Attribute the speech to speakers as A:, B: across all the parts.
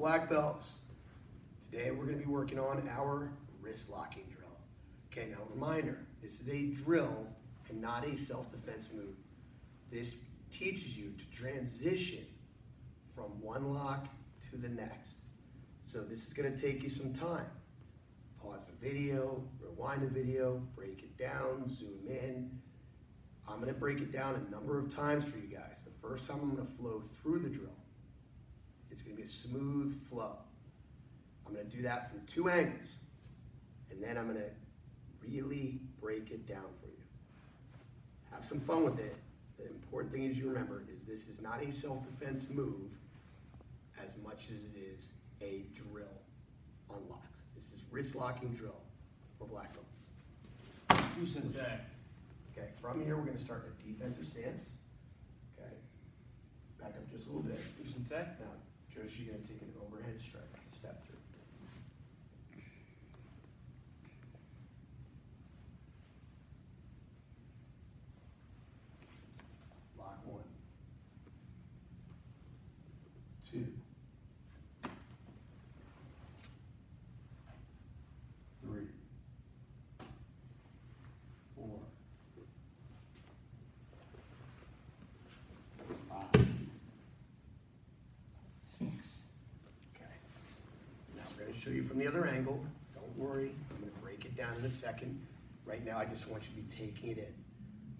A: black belts. Today we're going to be working on our wrist locking drill. Okay, now reminder, this is a drill and not a self-defense move. This teaches you to transition from one lock to the next. So this is going to take you some time. Pause the video, rewind the video, break it down, zoom in. I'm going to break it down a number of times for you guys. The first time I'm going to flow through the drill. It's going to be a smooth flow. I'm going to do that from two angles. And then I'm going to really break it down for you. Have some fun with it. The important thing is you remember is this is not a self-defense move as much as it is a drill on locks. This is wrist locking drill for black belts.
B: You sensei.
A: Okay, from here we're going to start a defensive stance. Okay, back up just a little bit.
B: You sensei.
A: Now, Joshi, you're going to take an overhead strike, step through. Lock 1, 2, 3, 4, 5, 6. Okay. Now I'm going to show you from the other angle. Don't worry, I'm going to break it down in a second. Right now I just want you to be taking it in.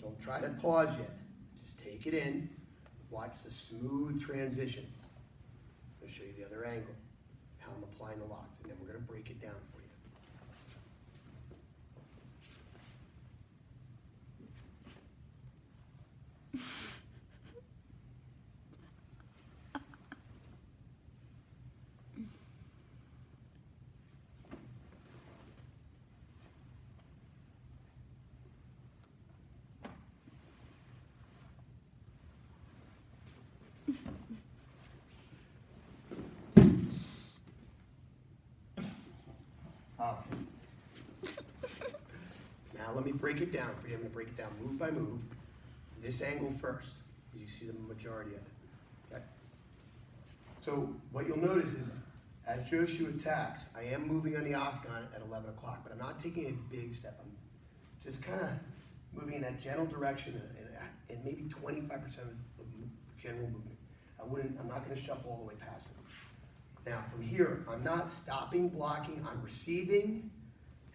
A: Don't try to pause yet. Just take it in. Watch the smooth transitions. I'll show you the other angle, how I'm applying the locks, and then we're going to break it down for you. Now let me break it down for you. I'm going to break it down move by move. This angle first, because you see the majority of it. Okay. So what you'll notice is, as Joshua attacks, I am moving on the octagon at 11 o'clock, but I'm not taking a big step. I'm just kind of moving in that general direction and maybe 25% of the general movement. I'm not going to shuffle all the way past it. Now from here, I'm not stopping, blocking, I'm receiving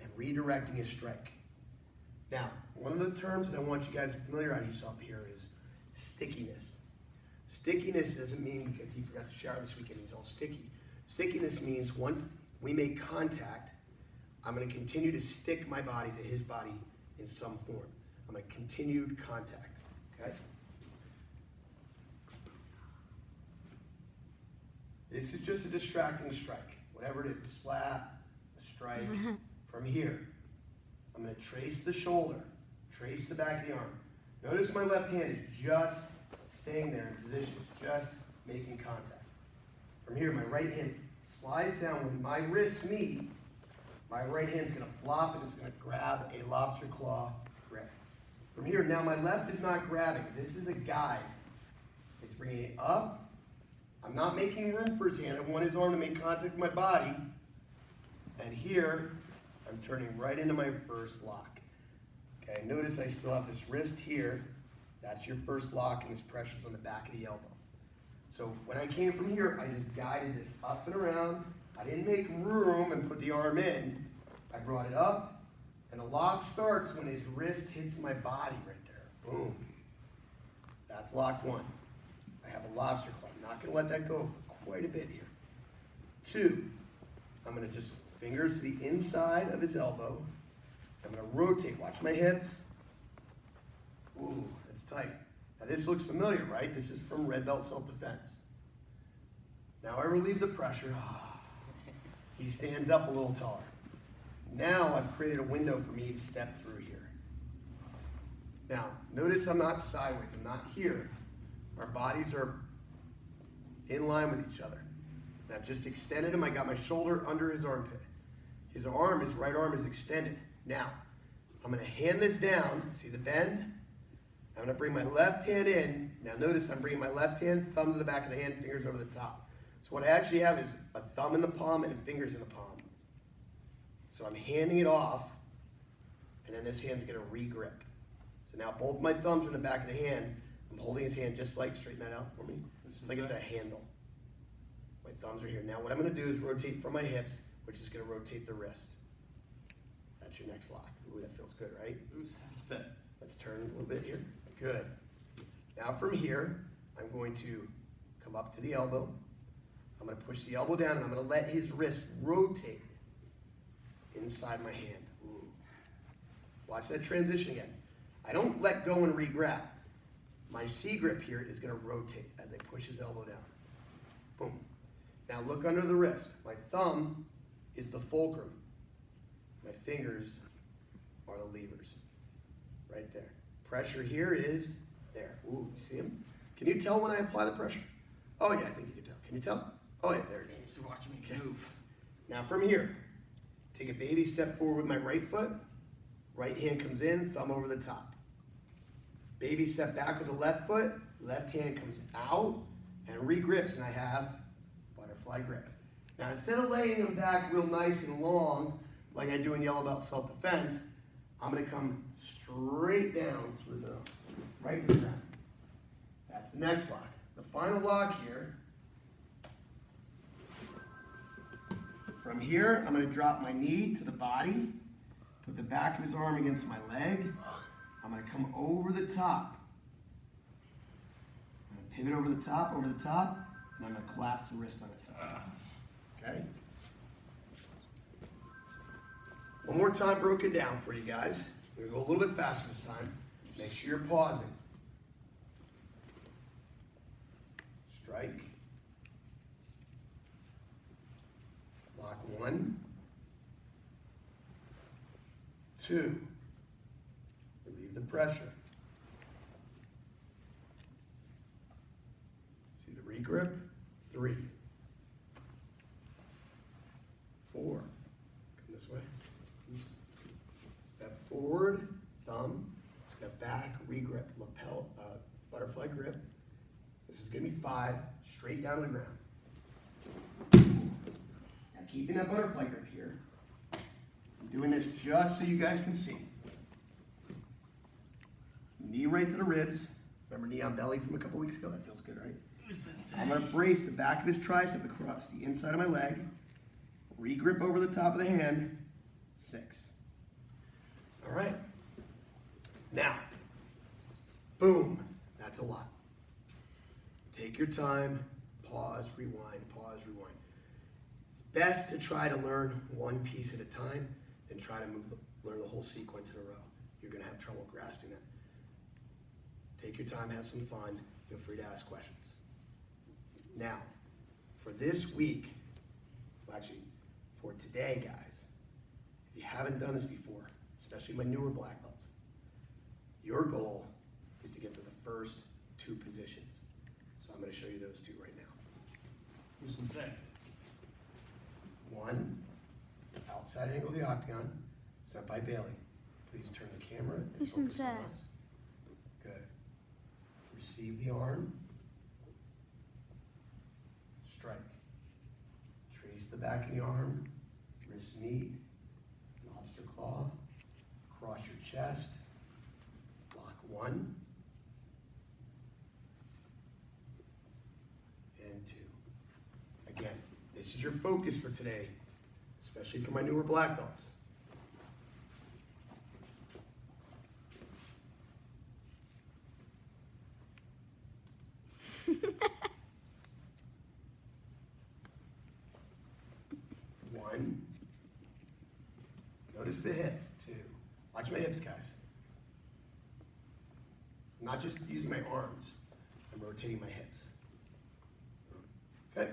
A: and redirecting a strike. Now, one of the terms that I want you guys to familiarize yourself here is stickiness. Stickiness doesn't mean because he forgot to shower this weekend, he's all sticky. Stickiness means once we make contact, I'm going to continue to stick my body to his body in some form. I'm going to continued contact, okay? This is just a distracting strike, whatever it is, a slap, a strike. From here, I'm going to trace the shoulder, trace the back of the arm. Notice my left hand is just staying there in position, it's just making contact. From here, my right hand slides down. When my wrists meet, my right hand's going to flop and it's going to grab a lobster claw grip. From here, now my left is not grabbing. This is a guide. It's bringing it up. I'm not making room for his hand. I want his arm to make contact with my body. And here, I'm turning right into my first lock. Okay, notice I still have this wrist here. That's your first lock, and this pressure's on the back of the elbow. So when I came from here, I just guided this up and around. I didn't make room and put the arm in. I brought it up, and the lock starts when his wrist hits my body right there. Boom. That's lock 1. I have a lobster claw. I'm not going to let that go for quite a bit here. 2, I'm going to just fingers to the inside of his elbow. I'm going to rotate. Watch my hips. Ooh, that's tight. Now this looks familiar, right? This is from red belt self-defense. Now I relieve the pressure. He stands up a little taller. Now I've created a window for me to step through here. Now, notice I'm not sideways. I'm not here. Our bodies are in line with each other. And I've just extended him. I got my shoulder under his armpit. His arm, his right arm is extended. Now, I'm going to hand this down. See the bend? I'm going to bring my left hand in. Now notice I'm bringing my left hand, thumb to the back of the hand, fingers over the top. So what I actually have is a thumb in the palm and fingers in the palm. So I'm handing it off, and then this hand's gonna re-grip. So now both my thumbs are in the back of the hand. I'm holding his hand just like, straighten that out for me, just like it's a handle. My thumbs are here. Now what I'm gonna do is rotate from my hips, which is gonna rotate the wrist. That's your next lock. Ooh, that feels good, right?
B: Ooh, set.
A: Let's turn a little bit here. Good. Now from here, I'm going to come up to the elbow. I'm going to push the elbow down, and I'm going to let his wrist rotate inside my hand. Ooh. Watch that transition again. I don't let go and re-grab. My C grip here is going to rotate as I push his elbow down. Boom. Now look under the wrist. My thumb is the fulcrum. My fingers are the levers. Right there. Pressure here is there. Ooh, you see him? Can you tell when I apply the pressure? Oh yeah, I think you can tell. Can you tell? Oh yeah, there it is.
B: Just watch me move.
A: Now from here, take a baby step forward with my right foot. Right hand comes in, thumb over the top. Baby step back with the left foot. Left hand comes out and re-grips, and I have butterfly grip. Now instead of laying them back real nice and long, like I do in yellow belt self-defense, I'm going to come straight down through the, right to the ground. That's the next lock. The final lock here. From here, I'm going to drop my knee to the body, put the back of his arm against my leg. I'm going to come over the top. I'm going to pivot over the top, and I'm going to collapse the wrist on its side. Okay? One more time broken down for you guys. We're going to go a little bit faster this time. Make sure you're pausing. Strike. Lock 1, 2. Relieve the pressure. See the re-grip? 3, 4. Come this way. Step forward, thumb, step back, re-grip, lapel, butterfly grip. This is going to be 5, straight down to the ground. Now keeping that butterfly grip here, I'm doing this just so you guys can see. Knee right to the ribs. Remember knee on belly from a couple weeks ago? That feels good, right? I'm going to brace the back of his tricep across the inside of my leg. Re-grip over the top of the hand. 6. All right. Now, boom. That's a lot. Take your time. Pause, rewind, pause, rewind. It's best to try to learn one piece at a time than try to learn the whole sequence in a row. You're going to have trouble grasping that. Take your time, have some fun. Feel free to ask questions. Now, for this week, well, actually, for today, guys, if you haven't done this before, especially my newer black belts, your goal is to get to the first 2 positions. So I'm going to show you those 2 right now.
B: Do some thing.
A: 1, outside angle of the octagon, set by Bailey. Please turn the camera and focus on us. Good. Receive the arm. Strike. Trace the back of the arm. Wrist meet. Lobster claw. Cross your chest. Lock 1. And 2. Again, this is your focus for today, especially for my newer black belts. One. Notice the hips. 2. Watch my hips, guys. I'm not just using my arms. I'm rotating my hips. Okay?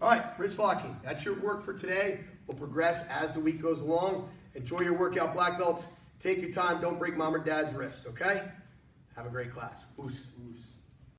A: All right, wrist locking. That's your work for today. We'll progress as the week goes along. Enjoy your workout, black belts. Take your time. Don't break mom or dad's wrists, okay? Have a great class. Oos. Oos.